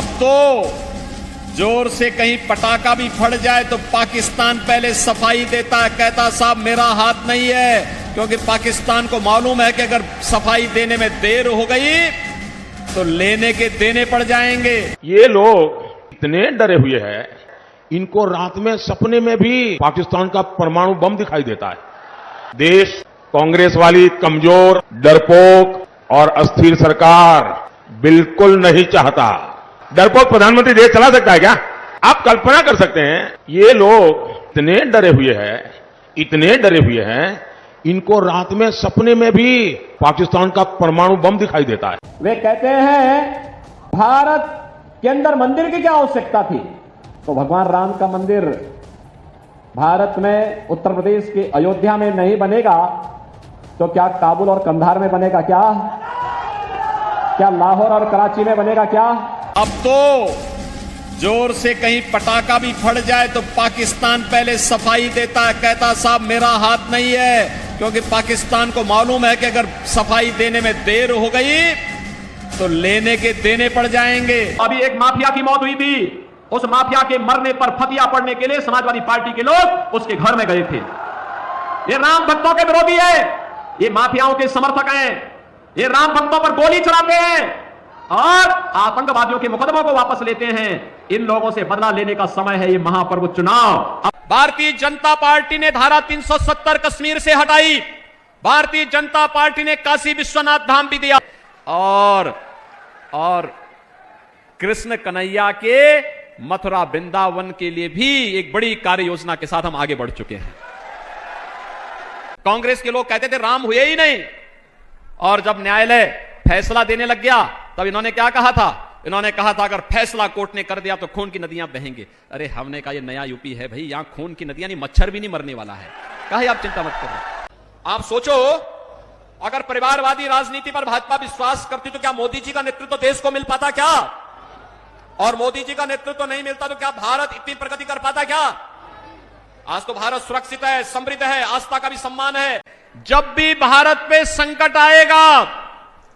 अब तो जोर से कहीं पटाखा भी फट जाए तो पाकिस्तान पहले सफाई देता है, कहता साहब मेरा हाथ नहीं है, क्योंकि पाकिस्तान को मालूम है कि अगर सफाई देने में देर हो गई तो लेने के देने पड़ जाएंगे। ये लोग इतने डरे हुए हैं, इनको रात में सपने में भी पाकिस्तान का परमाणु बम दिखाई देता है। देश कांग्रेस वाली कमजोर, डरपोक और अस्थिर सरकार बिल्कुल नहीं चाहता। डरपोक प्रधानमंत्री देश चला सकता है क्या? आप कल्पना कर सकते हैं, ये लोग इतने डरे हुए हैं, इनको रात में सपने में भी पाकिस्तान का परमाणु बम दिखाई देता है। वे कहते हैं भारत के अंदर मंदिर की क्या आवश्यकता थी? तो भगवान राम का मंदिर भारत में उत्तर प्रदेश के अयोध्या में नहीं बनेगा तो क्या काबुल और कंधार में बनेगा? क्या लाहौर और कराची में बनेगा? क्या अब तो जोर से कहीं पटाखा भी फट जाए तो पाकिस्तान पहले सफाई देता है, कहता साहब मेरा हाथ नहीं है, क्योंकि पाकिस्तान को मालूम है कि अगर सफाई देने में देर हो गई तो लेने के देने पड़ जाएंगे। अभी एक माफिया की मौत हुई थी, उस माफिया के मरने पर फतिया पड़ने के लिए समाजवादी पार्टी के लोग उसके घर में गए थे। ये राम भक्तों के विरोधी है, ये माफियाओं के समर्थक हैं, ये राम भक्तों पर गोली चलाते हैं और आतंकवादियों के मुकदमों को वापस लेते हैं। इन लोगों से बदला लेने का समय है, ये महापर्व चुनाव। भारतीय जनता पार्टी ने धारा 370 कश्मीर से हटाई, भारतीय जनता पार्टी ने काशी विश्वनाथ धाम भी दिया और कृष्ण कन्हैया के मथुरा वृंदावन के लिए भी एक बड़ी कार्य योजना के साथ हम आगे बढ़ चुके हैं। कांग्रेस के लोग कहते थे राम हुए ही नहीं, और जब न्यायालय फैसला देने लग गया तब इन्होंने क्या कहा था? इन्होंने कहा था अगर फैसला कोर्ट ने कर दिया तो खून की नदियां बहेंगे। अरे हमने कहा ये नया यूपी है भाई, यहां खून की नदियां नहीं, मच्छर भी नहीं मरने वाला है। कहा आप चिंता मत करो। आप सोचो अगर परिवारवादी राजनीति पर भाजपा विश्वास करती तो क्या मोदी जी का नेतृत्व देश को मिल पाता क्या? और मोदी जी का नेतृत्व नहीं मिलता तो क्या भारत इतनी प्रगति कर पाता क्या? आज तो भारत सुरक्षित है, समृद्ध है, आस्था का भी सम्मान है। जब भी भारत पे संकट आएगा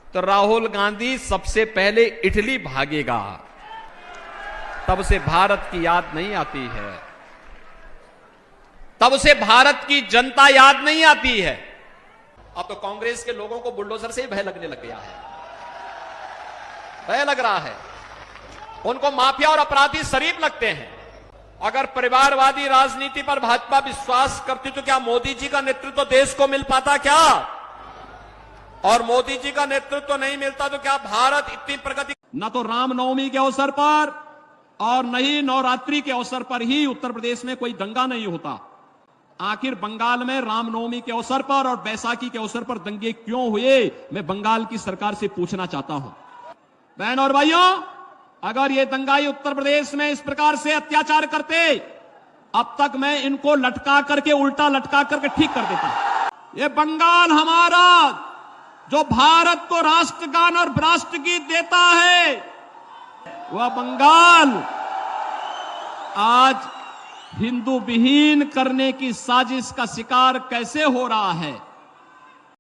तो राहुल गांधी सबसे पहले इटली भागेगा, तब उसे भारत की याद नहीं आती है, तब उसे भारत की जनता याद नहीं आती है। अब तो कांग्रेस के लोगों को बुलडोजर से ही भय लगने लग गया है, भय लग रहा है, उनको माफिया और अपराधी शरीफ लगते हैं। अगर परिवारवादी राजनीति पर भाजपा विश्वास करती तो क्या मोदी जी का नेतृत्व देश को मिल पाता क्या? और मोदी जी का नेतृत्व नहीं मिलता तो क्या भारत इतनी प्रगति? न तो रामनवमी के अवसर पर और न ही नवरात्रि के अवसर पर ही उत्तर प्रदेश में कोई दंगा नहीं होता। आखिर बंगाल में रामनवमी के अवसर पर और बैसाखी के अवसर पर दंगे क्यों हुए, मैं बंगाल की सरकार से पूछना चाहता हूं। बहन और भाइयों, अगर ये दंगाई उत्तर प्रदेश में इस प्रकार से अत्याचार करते, अब तक मैं इनको लटका करके, उल्टा लटका करके ठीक कर देता। ये बंगाल हमारा जो भारत को राष्ट्रगान और राष्ट्रगीत देता है, वह बंगाल आज हिंदू विहीन करने की साजिश का शिकार कैसे हो रहा है।